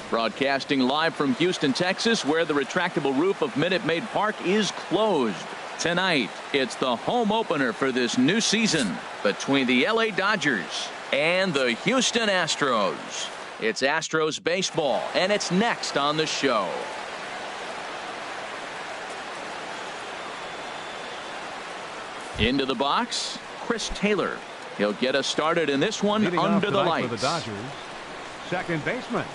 Broadcasting live from Houston, Texas, where the retractable roof of Minute Maid Park is closed. Tonight, it's the home opener for this new season between the LA Dodgers and the Houston Astros. It's Astros baseball, and it's next on the show. Into the box, Chris Taylor. He'll get us started in this one under the lights. For the Dodgers, second baseman,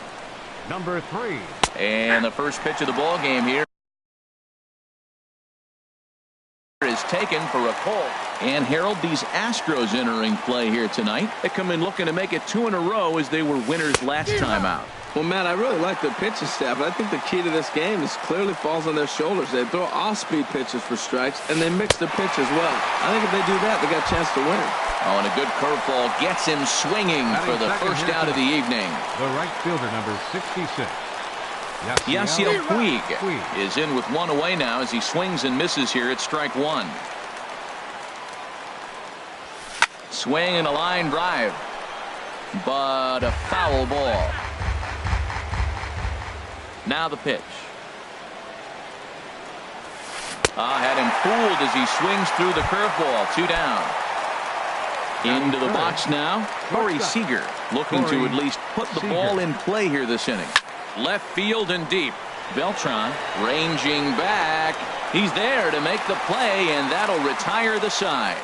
number 3. And the first pitch of the ball game here is taken for a call. And Harold, these Astros entering play here tonight. They come in looking to make it 2 in a row as they were winners last time out. Well, Matt, I really like the pitching staff. I think the key to this game is clearly falls on their shoulders. They throw off-speed pitches for strikes, and they mix the pitch as well. I think if they do that, they got a chance to win. Oh, and a good curveball gets him swinging for the first out of the evening. The right fielder, number 66. Yasiel Puig is in with 1 away now as he swings and misses here at strike 1. Swing and a line drive, but a foul ball. Now the pitch. Had him fooled as he swings through the curveball. 2 down. Into the box now, Corey Seager looking to at least put the ball in play here this inning. Left field and deep. Beltran ranging back. He's there to make the play, and that'll retire the side.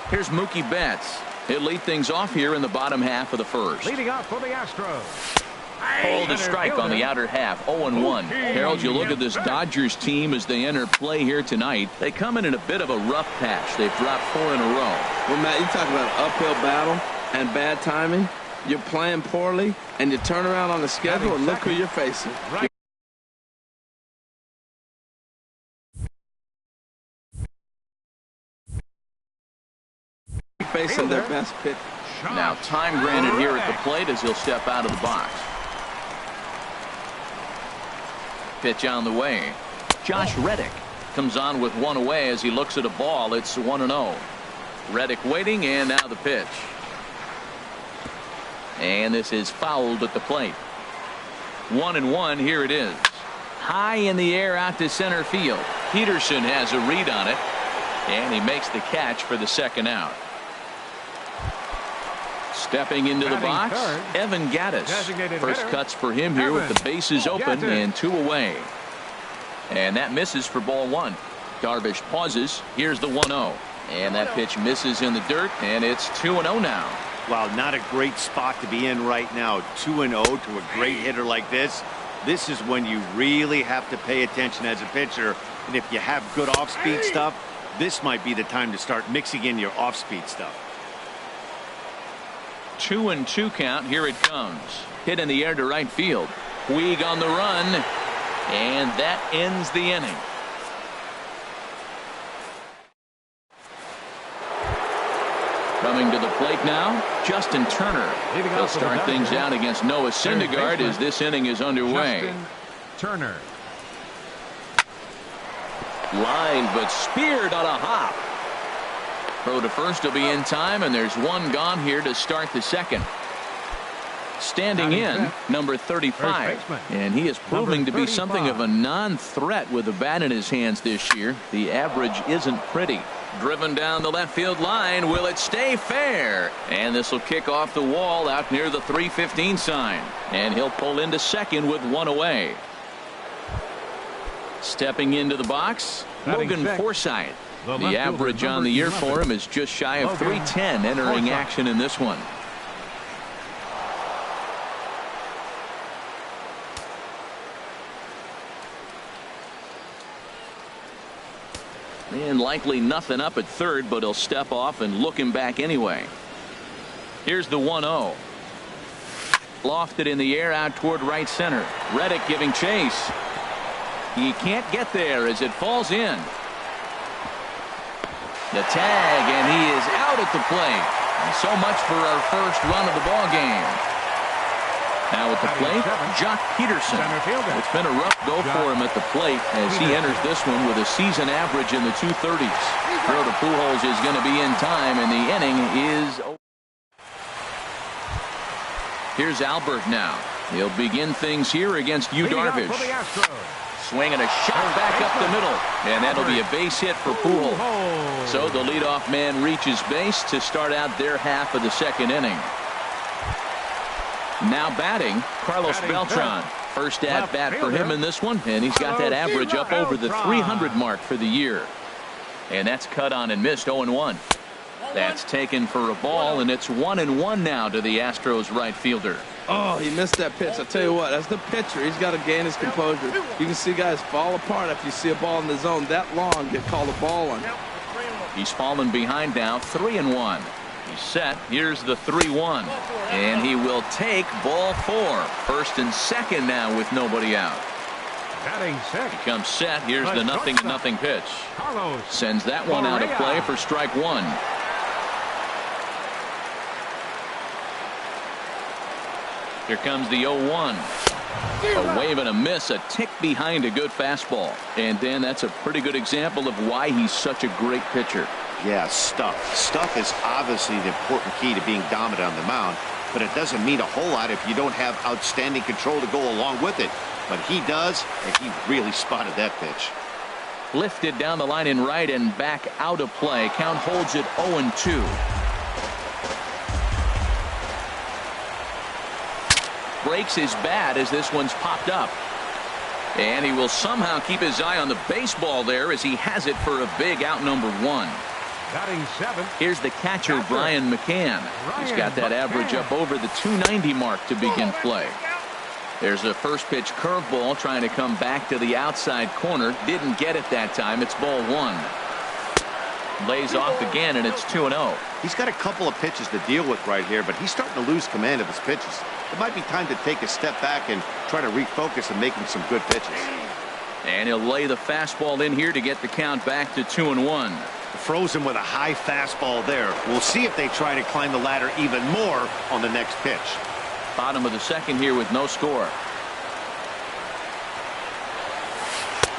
Here's Mookie Betts. He'll lead things off here in the bottom half of the first. Leading off for the Astros. Hold a strike on the outer half. 0-1. Harold, you look at this Dodgers team as they enter play here tonight. They come in a bit of a rough patch. They've dropped 4 in a row. Well, Matt, you talk about an uphill battle and bad timing. You're playing poorly, and you turn around on the schedule and look who you're facing. Right. Facing their best pitch. Now time granted here at the plate as he'll step out of the box. Pitch on the way. Josh Reddick comes on with 1 away as he looks at a ball. It's 1-0. Reddick waiting, and now the pitch. And this is fouled at the plate. 1-1. Here it is. High in the air out to center field. Peterson has a read on it, and he makes the catch for the second out. Stepping into the box, Evan Gattis. First cuts for him here with the bases open and 2 away. And that misses for ball 1. Darvish pauses. Here's the 1-0. And that pitch misses in the dirt, and it's 2-0 now. Wow, not a great spot to be in right now. 2-0 to a great hitter like this. This is when you really have to pay attention as a pitcher. And if you have good off-speed stuff, this might be the time to start mixing in your off-speed stuff. 2-2 count. Here it comes. Hit in the air to right field. Puig on the run, and that ends the inning. Coming to the plate now, Justin Turner. He'll start things out against Noah Syndergaard as this inning is underway. Justin Turner. Line, but speared on a hop. Throw to first will be in time, and there's 1 gone here to start the second. Standing in, number 35, and he is proving to be something of a non-threat with a bat in his hands this year. The average isn't pretty. Driven down the left field line. Will it stay fair? And this will kick off the wall out near the 315 sign, and he'll pull into second with 1 away. Stepping into the box, Logan Forsythe. The average on the year for him is just shy of 310 entering action in this one. And likely nothing up at third, but he'll step off and look him back anyway. Here's the 1-0. Lofted in the air out toward right center. Reddick giving chase. He can't get there as it falls in. The tag, and he is out at the plate. And so much for our first run of the ball game. Now at the plate, Jock Peterson. It's been a rough go for him at the plate as he enters this one with a season average in the 230s. Throw to Pujols is going to be in time, and the inning is over. Here's Albert now. He'll begin things here against Yu Darvish. Swinging a shot back up the middle, and that'll be a base hit for Poole. So the leadoff man reaches base to start out their half of the second inning. Now batting, Carlos Beltran. First at bat for him in this one, and he's got that average up over the 300 mark for the year. And that's cut on and missed. 0-1. That's taken for a ball, and it's 1-1 now to the Astros right fielder. Oh, he missed that pitch. I tell you what, as the pitcher, he's got to gain his composure. You can see guys fall apart after you see a ball in the zone that long get called a ball on. He's fallen behind now, 3-1. He's set. Here's the 3-1, and he will take ball 4. First and second now with nobody out. He comes set. Here's the 0-0 pitch. Sends that one out of play for strike 1. Here comes the 0-1. A wave and a miss, a tick behind a good fastball. And Dan, that's a pretty good example of why he's such a great pitcher. Yeah, stuff. Stuff is obviously the important key to being dominant on the mound, but it doesn't mean a whole lot if you don't have outstanding control to go along with it. But he does, and he really spotted that pitch. Lifted down the line in right and back out of play. Count holds it 0-2. Breaks his bat as this one's popped up. And he will somehow keep his eye on the baseball there as he has it for a big out number 1. Here's the catcher, Brian McCann. He's got that average up over the 290 mark to begin play. There's a first pitch curveball trying to come back to the outside corner. Didn't get it that time. It's ball 1. Lays off again, and it's 2-0. He's got a couple of pitches to deal with right here, but he's starting to lose command of his pitches. It might be time to take a step back and try to refocus and making some good pitches. And he'll lay the fastball in here to get the count back to 2-1. Frozen with a high fastball there. We'll see if they try to climb the ladder even more on the next pitch. Bottom of the second here with no score.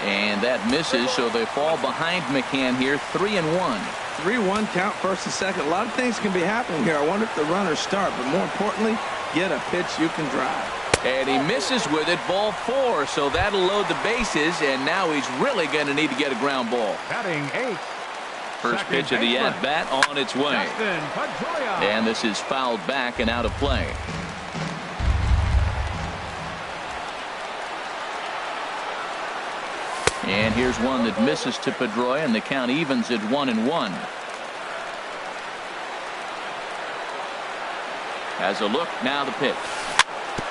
And that misses, so they fall behind McCann here, 3-1. 3-1 count, first and second. A lot of things can be happening here. I wonder if the runners start, but more importantly, get a pitch you can drive. And he misses with it, ball 4, so that'll load the bases, and now he's really going to need to get a ground ball. Batting 8. First pitch of the at-bat on its way. And this is fouled back and out of play. And here's one that misses to Pedroia, and the count evens at 1-1. Has a look, now the pitch.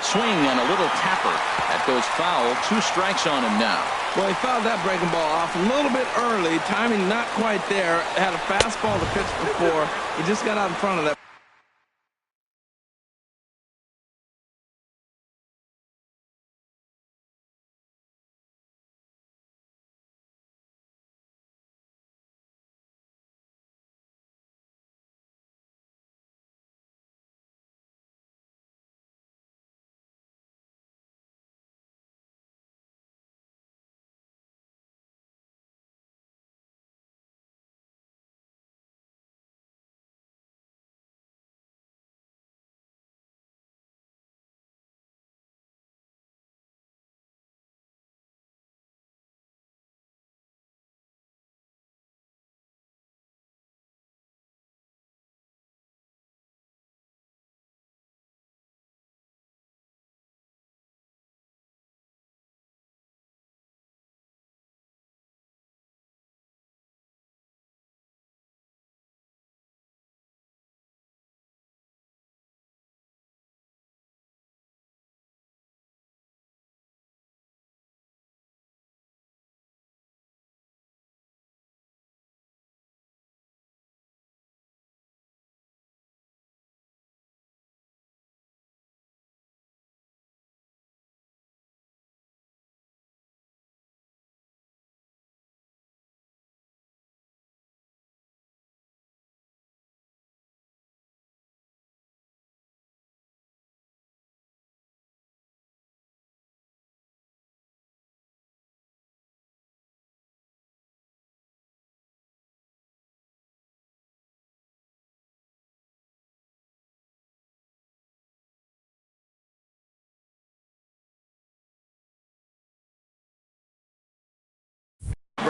Swing and a little tapper. That goes foul. 2 strikes on him now. Well, he fouled that breaking ball off a little bit early. Timing not quite there. Had a fastball to pitch before. He just got out in front of that.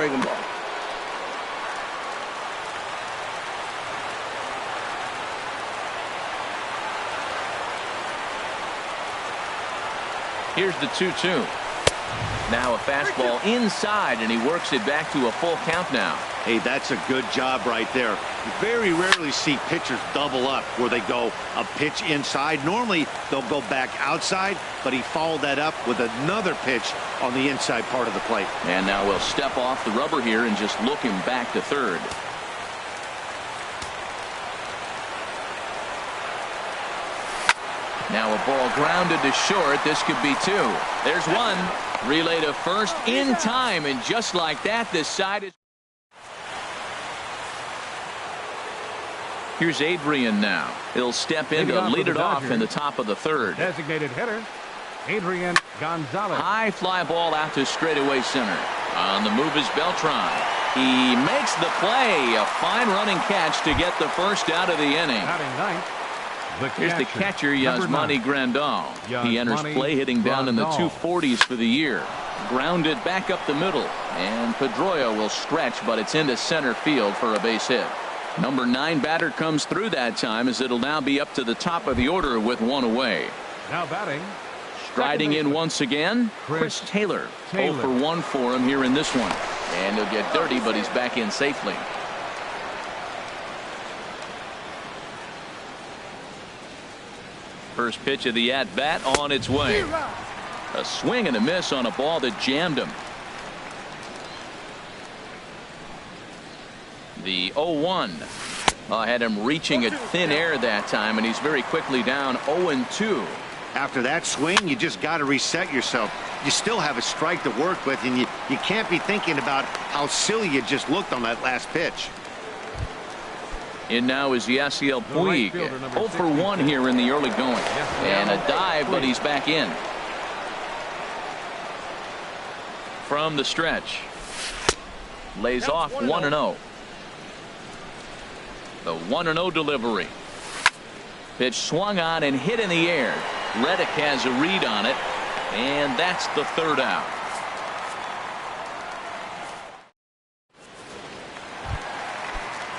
breaking ball. Here's the 2-2. Now a fastball inside, and he works it back to a full count now. Hey, that's a good job right there. You very rarely see pitchers double up where they go a pitch inside. Normally, they'll go back outside, but he followed that up with another pitch on the inside part of the plate. And now we'll step off the rubber here and just look him back to third. Now a ball grounded to short. This could be two. There's one. Relay to first in time, and just like that, this side is. Here's Adrian now. He'll step in to lead it off in the top of the third. Designated hitter, Adrian Gonzalez. High fly ball out to straightaway center. On the move is Beltran. He makes the play. A fine running catch to get the first out of the inning. Batting ninth. Here's the catcher, Yasmani Grandal. He enters play hitting down in the 240s for the year. Grounded back up the middle. And Pedroia will stretch, but it's into center field for a base hit. Number 9 batter comes through that time, as it'll now be up to the top of the order with one away. Now batting. Striding in once again, Chris Taylor. 0 for 1 for him here in this one. And he'll get dirty, but he's back in safely. First pitch of the at-bat on its way. A swing and a miss on a ball that jammed him. The 0-1. Had him reaching at thin air that time, and he's very quickly down 0-2. After that swing, you just got to reset yourself. You still have a strike to work with, and you can't be thinking about how silly you just looked on that last pitch. In now is Yasiel Puig. 0 for 1 here in the early going. And a dive, but he's back in. From the stretch. Lays off 1-0. The 1-0 delivery. Pitch swung on and hit in the air. Reddick has a read on it. And that's the third out.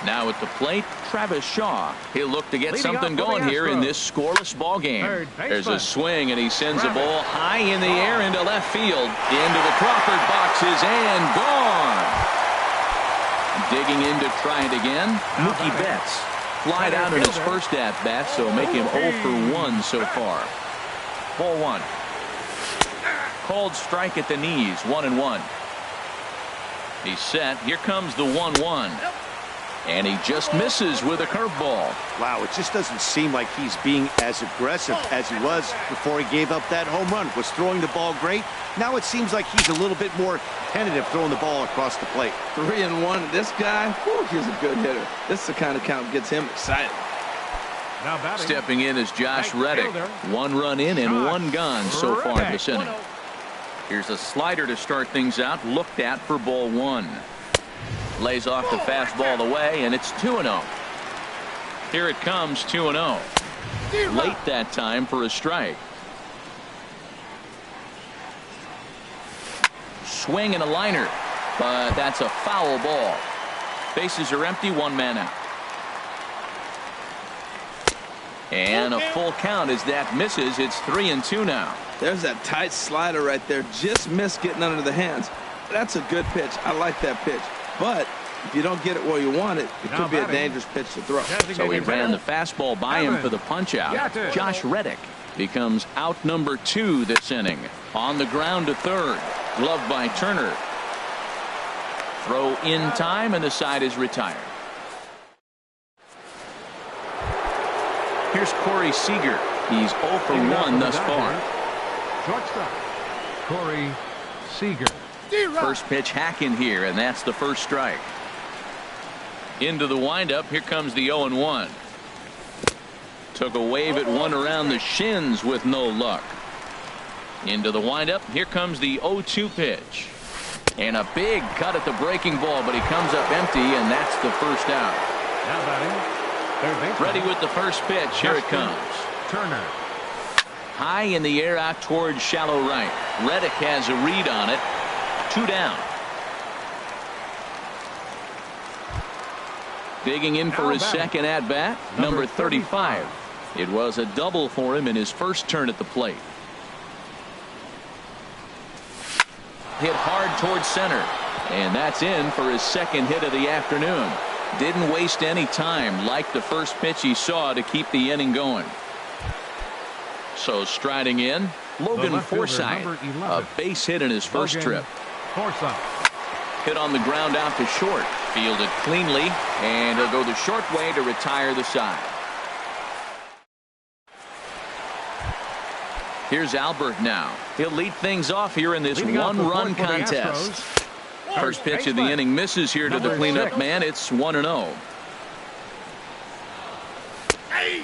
Now at the plate, Travis Shaw. He'll look to get something going here in this scoreless ball game. There's a swing, and he sends a ball high in the air into left field. Into the Crawford boxes and gone. Digging in to try it again, Mookie Betts. Flied out in his first at-bat, so make him 0 for 1 so far. Ball 1. Called strike at the knees, 1-1. He's set. Here comes the 1-1. And he just misses with a curveball. Wow, it just doesn't seem like he's being as aggressive as he was before he gave up that home run. Was throwing the ball great. Now it seems like he's a little bit more tentative throwing the ball across the plate. 3-1. This guy, whew, he's a good hitter. This is the kind of count gets him excited. Now batting. Stepping in is Josh Reddick. 1 run in and 1 gone so far this inning. Here's a slider to start things out. Looked at for ball 1. Lays off the fastball away, and it's 2-0. Here it comes, 2-0. Late that time for a strike. Swing and a liner, but that's a foul ball. Bases are empty, 1 man out. And a full count as that misses. It's 3-2 now. There's that tight slider right there. Just missed getting under the hands. That's a good pitch. I like that pitch. But if you don't get it where you want it, it could be a dangerous pitch to throw. So he ran the fastball by him for the punch out. Josh Reddick becomes out number 2 this inning. On the ground to third. Gloved by Turner. Throw in time, and the side is retired. Here's Corey Seager. He's 0 for 1 thus far. Shortstop, Corey Seager. First pitch hack in here, and that's the first strike. Into the windup. Here comes the 0-1. Took a wave at one around the shins with no luck. Into the windup. Here comes the 0-2 pitch. And a big cut at the breaking ball, but he comes up empty, and that's the first out. Now batting. Ready with the first pitch. Here it comes. Turner. High in the air out towards shallow right. Reddick has a read on it. 2 down. Digging in for his second at-bat, number 35. It was a double for him in his first turn at the plate. Hit hard towards center. And that's in for his second hit of the afternoon. Didn't waste any time like the first pitch he saw to keep the inning going. So striding in, Logan Forsythe. A base hit in his first trip. Hit on the ground out to short. Fielded cleanly, and he'll go the short way to retire the side. Here's Albert now. He'll lead things off here in this one-run contest. First pitch of the inning misses here to the cleanup man. It's 1-0.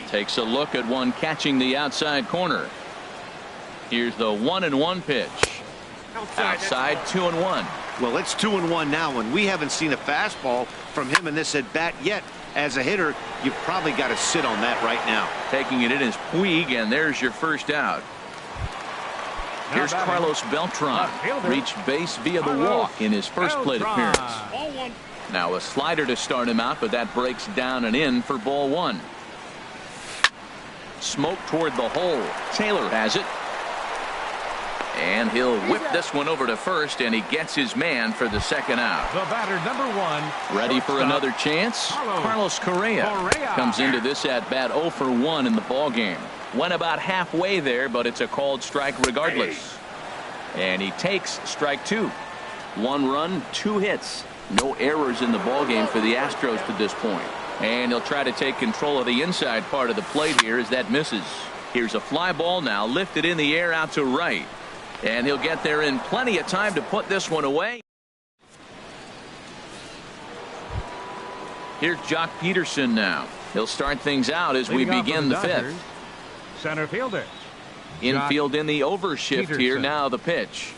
Takes a look at one catching the outside corner. Here's the 1-1 pitch. Outside 2-1. Well, it's 2-1 now, and we haven't seen a fastball from him in this at bat yet. As a hitter, you've probably got to sit on that right now. Taking it in is Puig, and there's your first out. Here's Carlos Beltran. Reached base via the walk in his first plate appearance. Now a slider to start him out, but that breaks down and in for ball one. Smoke toward the hole. Taylor has it. And he'll whip this one over to first, and he gets his man for the second out. The batter, number 1. Ready for another chance? Carlos Correa comes into this at-bat 0 for 1 in the ballgame. Went about halfway there, but it's a called strike regardless. And he takes strike 2. 1 run, 2 hits. No errors in the ballgame for the Astros to this point. And he'll try to take control of the inside part of the plate here as that misses. Here's a fly ball now lifted in the air out to right. And he'll get there in plenty of time to put this one away. Here's Jock Peterson now. He'll start things out as we begin the fifth. Center fielder. Infield in the overshift here. Now the pitch.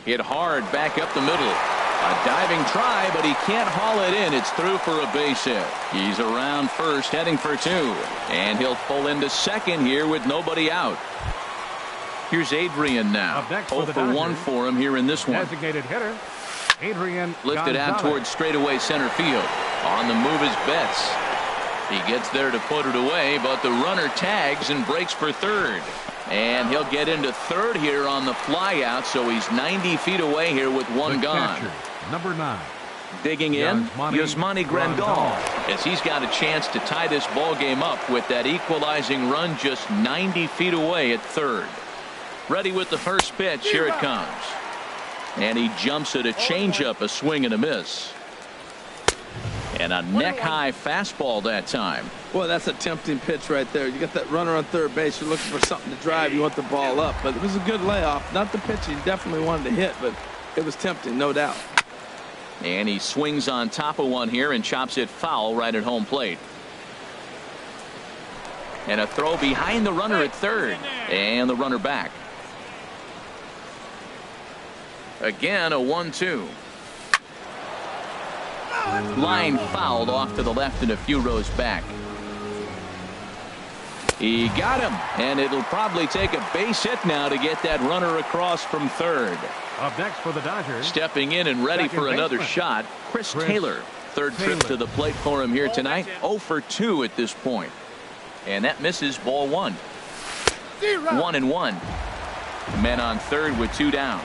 Hit hard back up the middle. A diving try, but he can't haul it in. It's through for a base hit. He's around first, heading for 2. And he'll pull into second here with nobody out. Here's Adrian now. 0 for 1 for him here in this one. Designated hitter, Adrian lifted out towards straightaway center field. On the move is Betts. He gets there to put it away, but the runner tags and breaks for third. And he'll get into third here on the fly out, so he's 90 feet away here with 1 gone. Catcher, number 9. Digging in, Yasmani Grandal, as he's got a chance to tie this ball game up with that equalizing run just 90 feet away at third. Ready with the first pitch. Here it comes. And he jumps at a changeup, a swing and a miss. And a neck-high fastball that time. Boy, that's a tempting pitch right there. You got that runner on third base. You're looking for something to drive. You want the ball up. But it was a good layoff. Not the pitch he definitely wanted to hit, but it was tempting, no doubt. And he swings on top of one here and chops it foul right at home plate. And a throw behind the runner at third. And the runner back. Again, a 1-2. Line fouled off to the left and a few rows back. He got him, and it'll probably take a base hit now to get that runner across from third. Up next for the Dodgers. Stepping in and ready for another shot, Chris Taylor. Third trip to the plate for him here tonight. 0 for 2 at this point. And that misses ball 1. 1-1. Men on third with 2 down.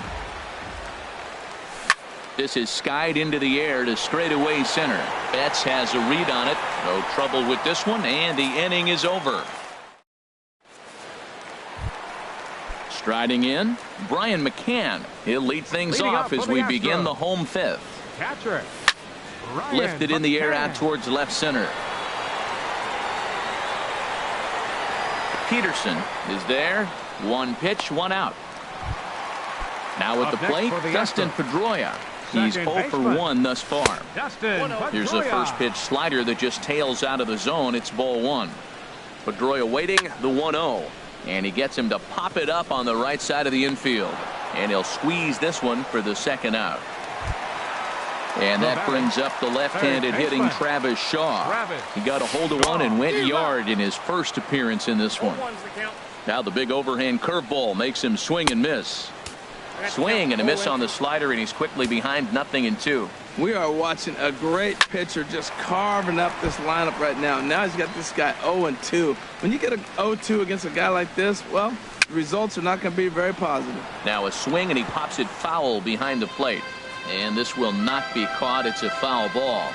This is skied into the air to straightaway center. Betts has a read on it. No trouble with this one, and the inning is over. Striding in, Brian McCann. He'll lead things off as we begin the home fifth. Catcher. Lifted in the air out towards left center. Peterson is there. 1 pitch, 1 out. Now at the plate, Dustin Pedroia. He's 0 for 1 thus far. Here's the first pitch slider that just tails out of the zone. It's ball 1. Pedroia waiting, the 1-0. And he gets him to pop it up on the right side of the infield. And he'll squeeze this one for the second out. And that brings up the left-handed hitting Travis Shaw. He got a hold of one and went yard in his first appearance in this one. Now the big overhand curveball makes him swing and miss. Swing and a miss on the slider, and he's quickly behind 0-2. We are watching a great pitcher just carving up this lineup right now. Now he's got this guy 0-2. When you get a 0-2 against a guy like this, well, the results are not going to be very positive. Now a swing, and he pops it foul behind the plate. And this will not be caught. It's a foul ball.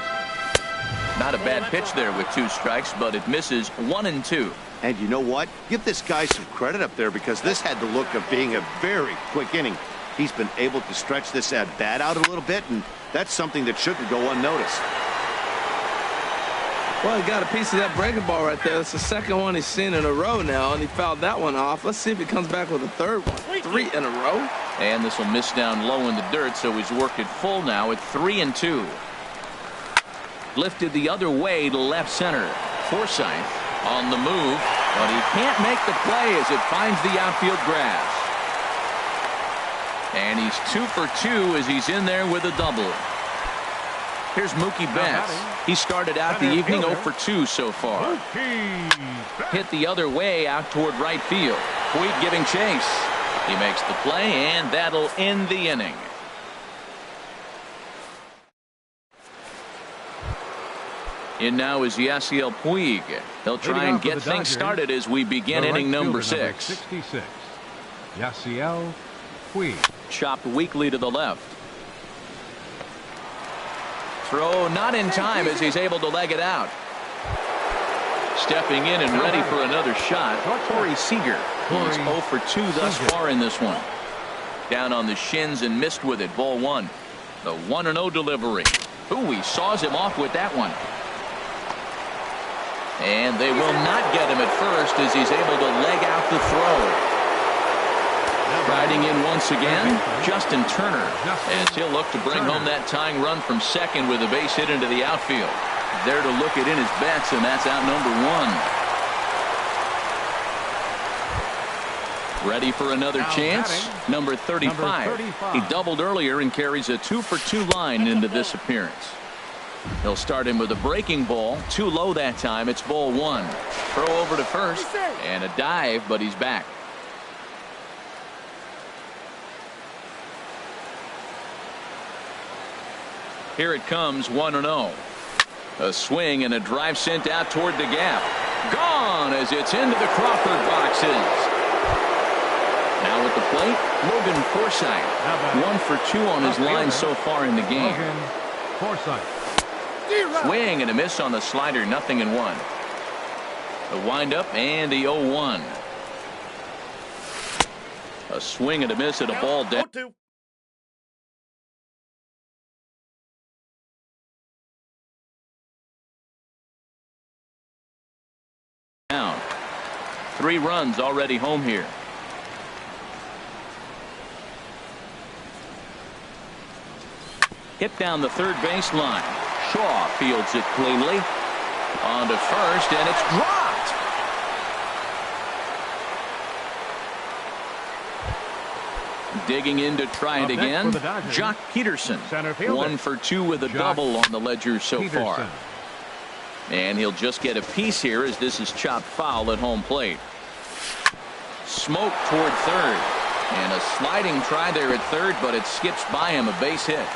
Not a bad pitch there with 2 strikes, but it misses 1-2. And you know what? Give this guy some credit up there, because this had the look of being a very quick inning. He's been able to stretch this at bat out a little bit, and that's something that shouldn't go unnoticed. Well, he got a piece of that breaking ball right there. That's the second one he's seen in a row now, and he fouled that one off. Let's see if he comes back with a third one. 3 in a row. And this will miss down low in the dirt, so he's worked it full now at 3-2. Lifted the other way to left center. Forsythe on the move, but he can't make the play as it finds the outfield grass. And he's 2 for 2 as he's in there with a double. Here's Mookie Betts. He started out the evening 0 for 2 so far. Hit the other way out toward right field. Puig giving chase. He makes the play, and that'll end the inning. In now is Yasiel Puig. He'll try and get things started as we begin inning number 6. 66. Yasiel Puig. Chopped weakly to the left. Throw not in time as he's able to leg it out. Stepping in and ready for another shot, Corey Seager. He's 0 for 2 thus far in this one. Down on the shins and missed with it. Ball 1. The 1-0 delivery. Ooh, he saws him off with that one. And they will not get him at first as he's able to leg out the throw. Riding in once again, Justin Turner, as he'll look to bring home that tying run from second with a base hit into the outfield. There to look it in his bets, and that's out number 1. Ready for another chance. Number 35. He doubled earlier and carries a 2 for 2 line into this appearance. He'll start him with a breaking ball. Too low that time. It's ball 1. Throw over to first and a dive, but he's back. Here it comes, 1-0. A swing and a drive sent out toward the gap. Gone as it's into the Crawford boxes. Now at the plate, Logan Forsythe. 1 for 2 on his line so far in the game. Swing and a miss on the slider, 0-1. A windup and the 0-1. A swing and a miss at a ball down. Down. 3 runs already home here. Hit down the third baseline. Shaw fields it cleanly. On to first, and it's dropped. Digging in to try it again. Jock Peterson. 1 for 2 with a double on the ledger so far. And he'll just get a piece here as this is chopped foul at home plate. Smoke toward third. And a sliding try there at third, but it skips by him, a base hit.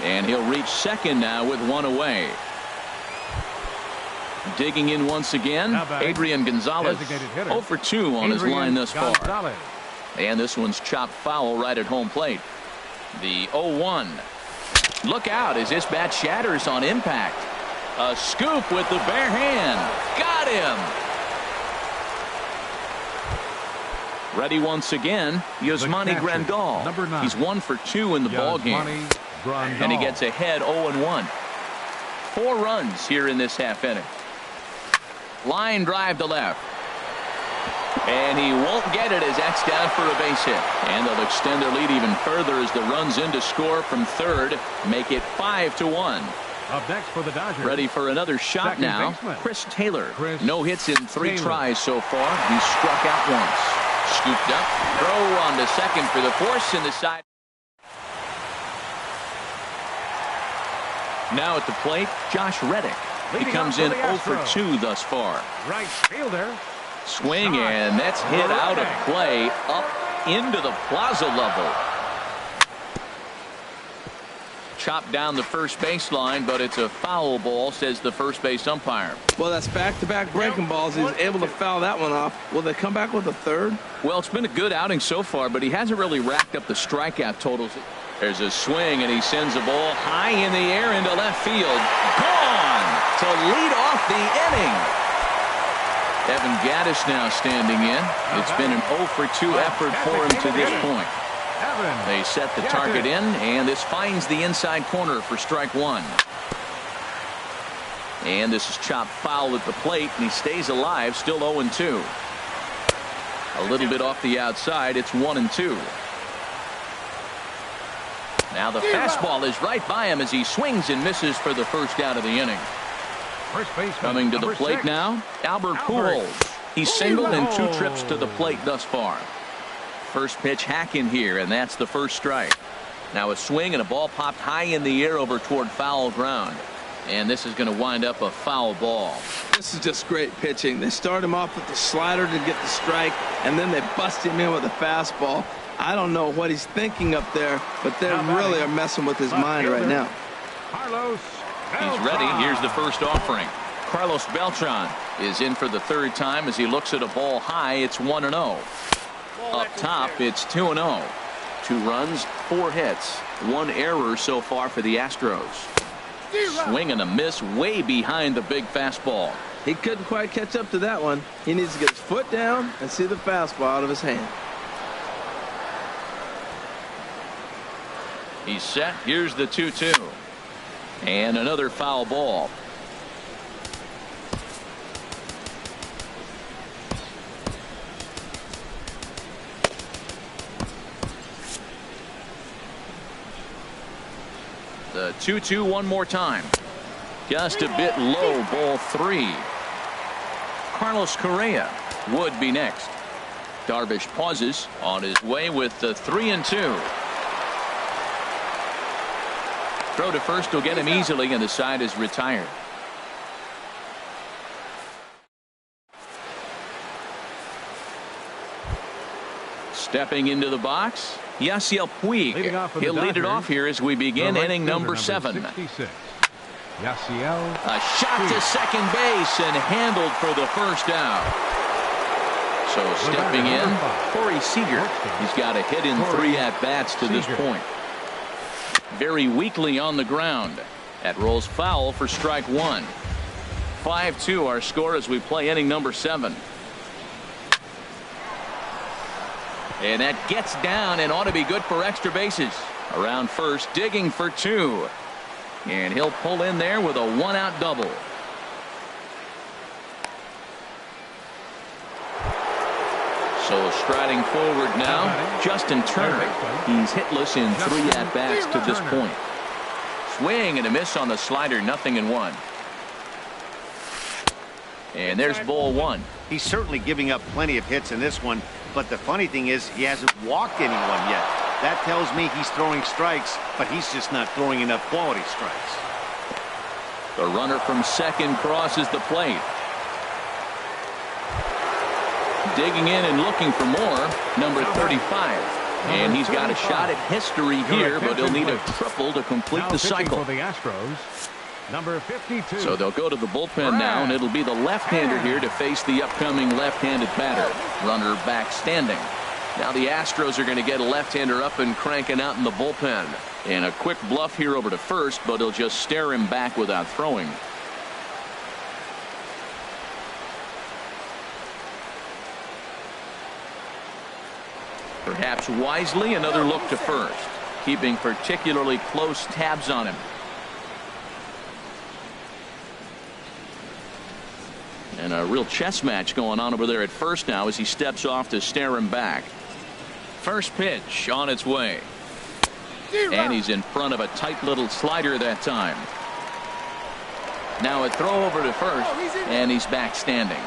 And he'll reach second now with 1 away. Digging in once again, Adrian Gonzalez. 0 for 2 on his line thus far. And this one's chopped foul right at home plate. The 0-1. Look out as this bat shatters on impact. A scoop with the bare hand. Got him. Ready once again, Yasmani Grandal. He's 1 for 2 in the ballgame. And he gets ahead 0-1. 4 runs here in this half inning. Line drive to left. And he won't get it as that's down for a base hit. And they'll extend their lead even further as the runs in to score from third. Make it 5-1. Up next for the Dodgers. Ready for another shot now. Chris Taylor. No hits in 3 tries so far. He struck out once. Scooped up. Throw on to second for the force in the side. Now at the plate, Josh Reddick. He comes in 0 for 2 thus far. Right fielder. Swing, and that's hit out of play up into the plaza level. Chopped down the first baseline, but it's a foul ball, says the first base umpire. Well, that's back-to-back breaking balls. He was able to foul that one off. Will they come back with a third? Well, it's been a good outing so far, but he hasn't really racked up the strikeout totals. There's a swing, and he sends a ball high in the air into left field. Gone to lead off the inning. Evan Gaddis now standing in. It's been an 0 for 2 effort for him to this point. They set the target in, and this finds the inside corner for strike one. And this is chopped foul at the plate, and he stays alive, still 0-2. A little bit off the outside, it's 1-2. Now the fastball is right by him as he swings and misses for the first out of the inning. Coming to the plate now, Albert Pujols. He's singled in 2 trips to the plate thus far. First pitch hacking here, and that's the first strike. Now a swing and a ball popped high in the air over toward foul ground. And this is going to wind up a foul ball. This is just great pitching. They start him off with the slider to get the strike, and then they bust him in with a fastball. I don't know what he's thinking up there, but they really are messing with his mind right now. He's ready. Here's the first offering. Carlos Beltran is in for the third time as he looks at a ball high. It's 1-0. Up top, it's 2-0. 2 runs, 4 hits, 1 error so far for the Astros. Swing and a miss way behind the big fastball. He couldn't quite catch up to that one. He needs to get his foot down and see the fastball out of his hand. He's set. Here's the 2-2. And another foul ball. The 2-2 one more time. Just a bit low, ball 3. Carlos Correa would be next. Darvish pauses on his way with the 3-2. Throw to first will get him easily, and the side is retired. Stepping into the box, Yasiel Puig. He'll lead it off here as we begin inning number 7. A shot to second base and handled for the first out. So stepping in, Corey Seager. He's got a hit in 3 at-bats to this point. Very weakly on the ground. That rolls foul for strike 1. 5-2 our score as we play inning number 7. And that gets down and ought to be good for extra bases. Around first, digging for 2. And he'll pull in there with a 1-out double. So striding forward now, Justin Turner. He's hitless in 3 at-bats to this point. Swing and a miss on the slider, 0-1. And there's ball 1. He's certainly giving up plenty of hits in this one, but the funny thing is he hasn't walked anyone yet. That tells me he's throwing strikes, but he's just not throwing enough quality strikes. The runner from second crosses the plate. Digging in and looking for more, number 35. And he's got a shot at history here, but he'll need a triple to complete the cycle. Number 52. So they'll go to the bullpen now, and it'll be the left-hander here to face the upcoming left-handed batter. Runner back standing. Now the Astros are going to get a left-hander up and cranking out in the bullpen. And a quick bluff here over to first, but he'll just stare him back without throwing. Perhaps wisely, another look to first, keeping particularly close tabs on him. And a real chess match going on over there at first now as he steps off to stare him back. First pitch on its way. And he's in front of a tight little slider that time. Now a throw over to first, and he's back standing.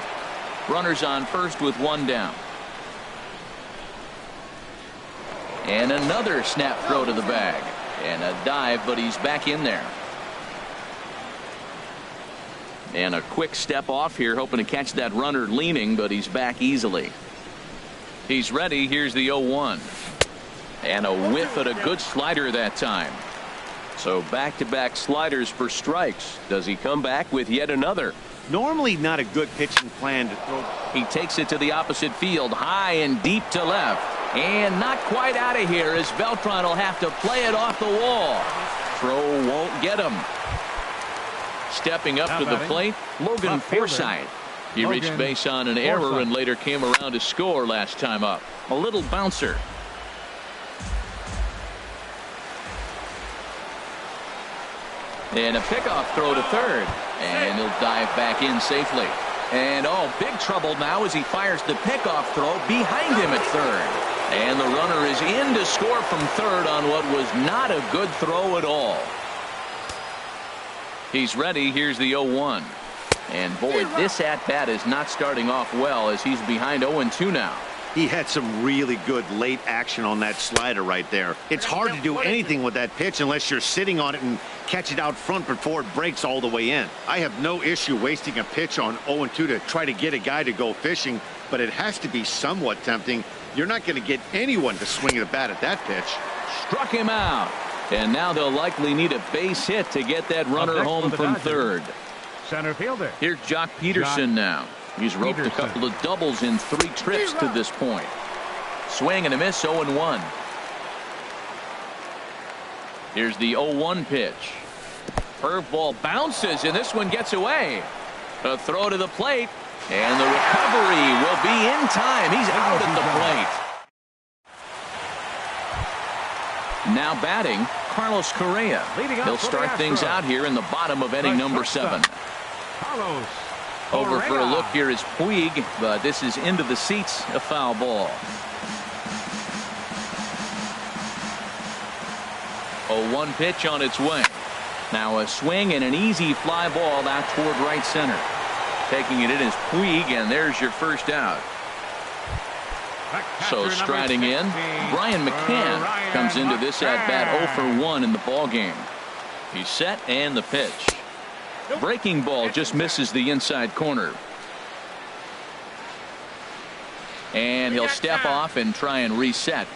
Runners on first with 1 down. And another snap throw to the bag. And a dive, but he's back in there. And a quick step off here, hoping to catch that runner leaning, but he's back easily. He's ready. Here's the 0-1. And a whiff at a good slider that time. So back-to-back sliders for strikes. Does he come back with yet another? Normally not a good pitching plan to throw. He takes it to the opposite field, high and deep to left. And not quite out of here, as Beltran will have to play it off the wall. Throw won't get him. Stepping up to the plate, Logan Forsythe. He reached base on an error and later came around to score last time up. A little bouncer. And a pickoff throw to third. And he'll dive back in safely. And big trouble now as he fires the pickoff throw behind him at third. And the runner is in to score from third on what was not a good throw at all. He's ready. Here's the 0-1. And boy, this at-bat is not starting off well as he's behind 0-2 now. He had some really good late action on that slider right there. It's hard to do anything with that pitch unless you're sitting on it and catch it out front before it breaks all the way in. I have no issue wasting a pitch on 0-2 to try to get a guy to go fishing, but it has to be somewhat tempting. You're not going to get anyone to swing the bat at that pitch. Struck him out. And now they'll likely need a base hit to get that runner home from third. Center fielder. Here's Jock Peterson now. He's roped a couple of doubles in 3 trips to this point. Swing and a miss, 0-1. Here's the 0-1 pitch. Curveball bounces, and this one gets away. A throw to the plate, and the recovery will be in time. He's out at the plate. Now batting, Carlos Correa. He'll start things out here in the bottom of inning number 7. Carlos Over for a look here is Puig, but this is into the seats, a foul ball. 0-1 pitch on its way. Now a swing and an easy fly ball out toward right center. Taking it in is Puig, and there's your first out. So striding in, Brian McCann comes into this at-bat 0-for-1 in the ballgame. He's set and the pitch. Breaking ball just misses the inside corner. And he'll step off and try and reset.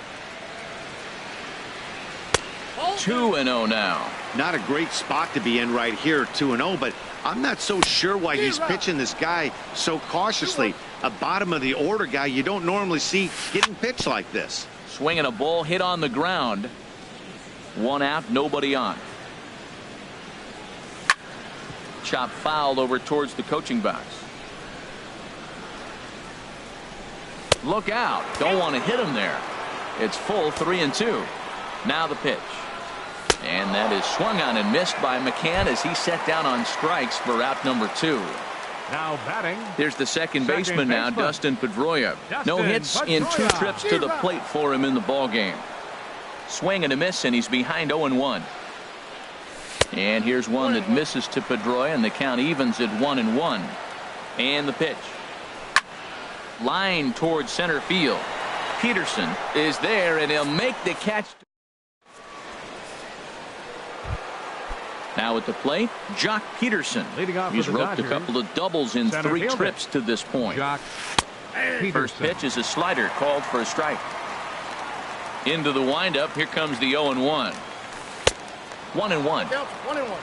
2-0 now. Not a great spot to be in right here, 2-0, but I'm not so sure why he's pitching this guy so cautiously. A bottom of the order guy you don't normally see getting pitched like this. Swinging a ball hit on the ground. 1 out, nobody on. Chop fouled over towards the coaching box. Look out. Don't want to hit him there. It's full 3-2. Now the pitch. And that is swung on and missed by McCann as he set down on strikes for out number 2. Now batting. Here's the second baseman now, Dustin Pedroia. No hits in 2 trips to the plate for him in the ballgame. Swing and a miss, and he's behind 0-1. And here's one that misses to Pedroia, and the count evens at 1-1. And the pitch. Line towards center field. Peterson is there, and he'll make the catch. Now at the plate, Jock Peterson. He's roped a couple of doubles in 3 trips to this point. First pitch is a slider called for a strike. Into the windup. Here comes the 0-1. 1-1. 1-1.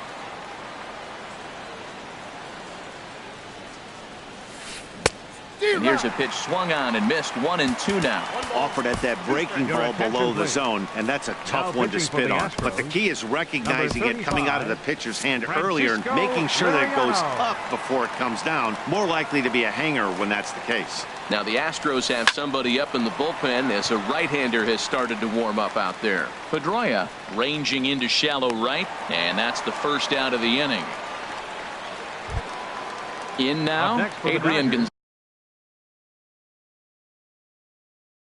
And here's a pitch swung on and missed. 1-2 now. Offered at that breaking ball below the zone, and that's a tough one to spit on. But the key is recognizing it coming out of the pitcher's hand earlier and making sure that it goes up before it comes down. More likely to be a hanger when that's the case. Now the Astros have somebody up in the bullpen as a right-hander has started to warm up out there. Pedroia ranging into shallow right, and that's the first out of the inning. In now, Adrian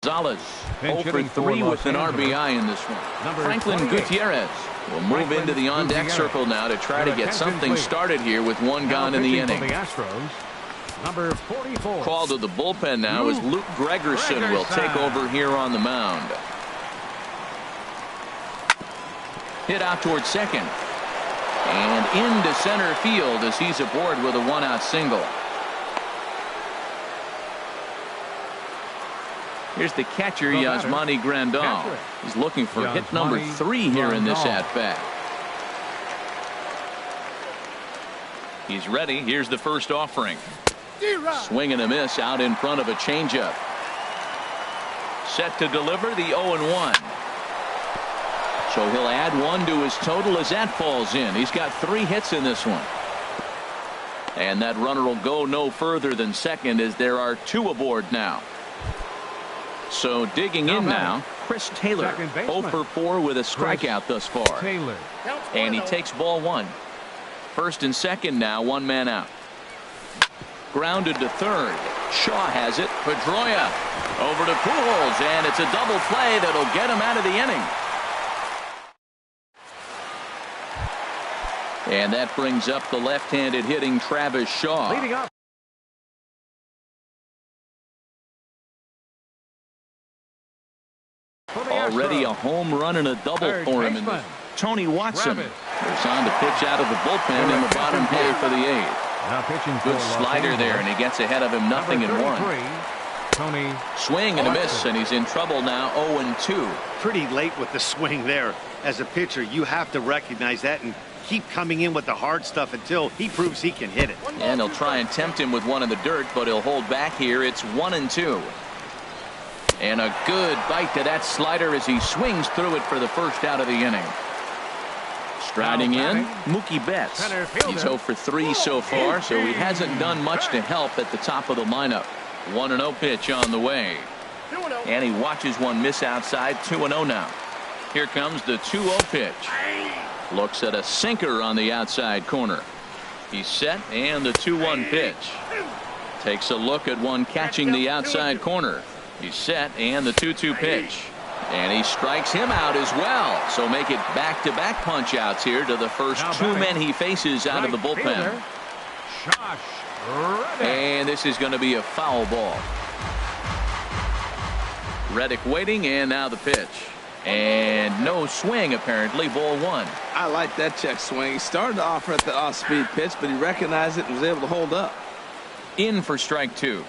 Gonzalez 0-for-3 with an RBI in this one. Franklin Gutierrez will move into the on-deck circle now to try to get something started here with 1 gone in the inning. Number 44. Called to the bullpen now as Luke Gregerson will take over here on the mound. Hit out towards second. And into center field as he's aboard with a 1-out single. Here's the catcher, Yasmani Grandal. He's looking for hit number 3 here in this at-bat. He's ready. Here's the first offering. Swing and a miss out in front of a changeup. Set to deliver the 0-1. So he'll add 1 to his total as that falls in. He's got 3 hits in this one. And that runner will go no further than second as there are 2 aboard now. So digging in now, Chris Taylor, 0 for 4 with a strikeout thus far. And he takes ball 1. First and second now, 1 man out. Grounded to third. Shaw has it. Pedroia over to Pujols, and it's a double play that'll get him out of the inning. And that brings up the left-handed hitting Travis Shaw. Leading up. Already a home run and a double for him. Tony Watson is on to pitch out of the bullpen in the bottom half of the 8th. Now pitching Good slider there, and he gets ahead of him, 0-1. Tony. Swing and a miss, and he's in trouble now, 0-2. Pretty late with the swing there. As a pitcher, you have to recognize that and keep coming in with the hard stuff until he proves he can hit it. And he'll try and tempt him with 1 in the dirt, but he'll hold back here. It's 1-2. And a good bite to that slider as he swings through it for the first out of the inning. Striding in, Mookie Betts. He's 0 for 3 so far, so he hasn't done much to help at the top of the lineup. 1-0 pitch on the way. And he watches one miss outside. 2-0 now. Here comes the 2-0 pitch. Looks at a sinker on the outside corner. He's set, and the 2-1 pitch. Takes a look at one catching the outside corner. He's set, and the 2-2 pitch. And he strikes him out as well. So make it back-to-back punch-outs here to the first 2 men he faces out of the bullpen. And this is going to be a foul ball. Reddick waiting, and now the pitch. And no swing, apparently. Ball 1. I like that check swing. He started off at the off-speed pitch, but he recognized it and was able to hold up. In for strike 2.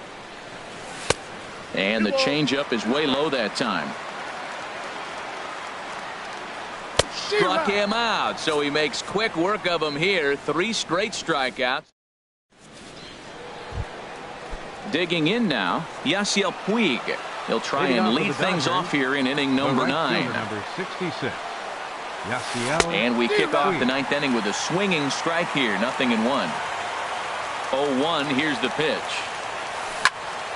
And the changeup is way low that time. Struck him out, so he makes quick work of him here. 3 straight strikeouts. Digging in now, Yasiel Puig. He'll try and lead things off here in inning number 9. Number 66. And we kick off the 9th inning with a swinging strike here. 0-1. 0-1. Here's the pitch.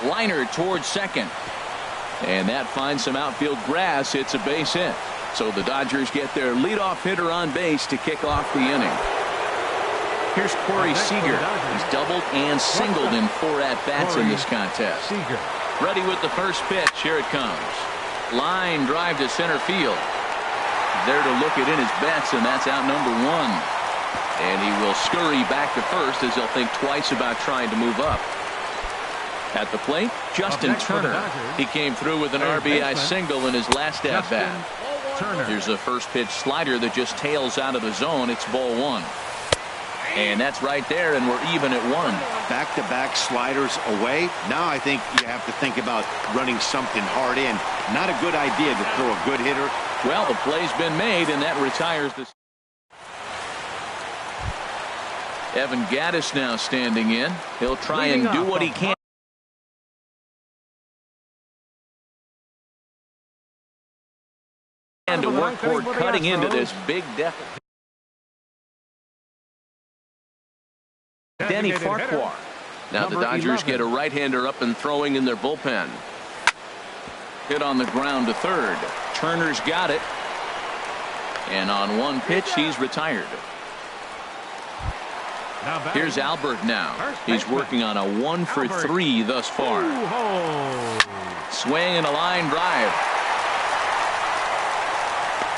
Liner towards second. And that finds some outfield grass. It's a base hit. So the Dodgers get their leadoff hitter on base to kick off the inning. Here's Corey Seager. He's doubled and singled in 4 at-bats in this contest. Ready with the first pitch. Here it comes. Line drive to center field. There to look it in his bets, and that's out number 1. And he will scurry back to first as he'll think twice about trying to move up. At the plate, Justin Turner. He came through with an RBI single in his last at-bat. Here's a first pitch slider that just tails out of the zone. It's ball 1. And that's right there, and we're even at 1. Back-to-back sliders away. Now I think you have to think about running something hard in. Not a good idea to throw a good hitter. Well, the play's been made, and that retires the... Evan Gattis now standing in. He'll try and do what he can. And to work toward cutting into this big deficit. Danny Farquhar. Now the Dodgers get a right-hander up and throwing in their bullpen. Hit on the ground to third. Turner's got it. And on one pitch, he's retired. Here's Albert now. He's working on a 1 for 3 thus far. Swing and a line drive.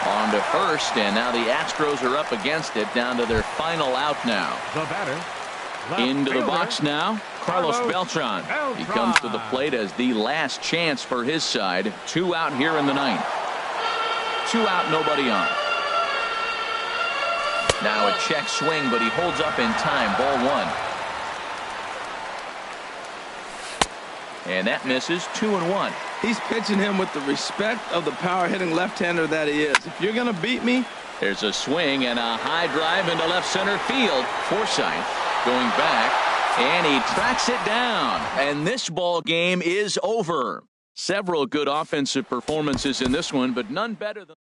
On to first, and now the Astros are up against it, down to their final out now. The batter. Into the box now, Carlos Beltran. He comes to the plate as the last chance for his side. 2 out here in the 9th. 2 out, nobody on. Now a check swing, but he holds up in time. Ball 1. And that misses 2-1. He's pitching him with the respect of the power-hitting left-hander that he is. If you're going to beat me. There's a swing and a high drive into left center field. Forsythe going back, and he tracks it down. And this ball game is over. Several good offensive performances in this one, but none better than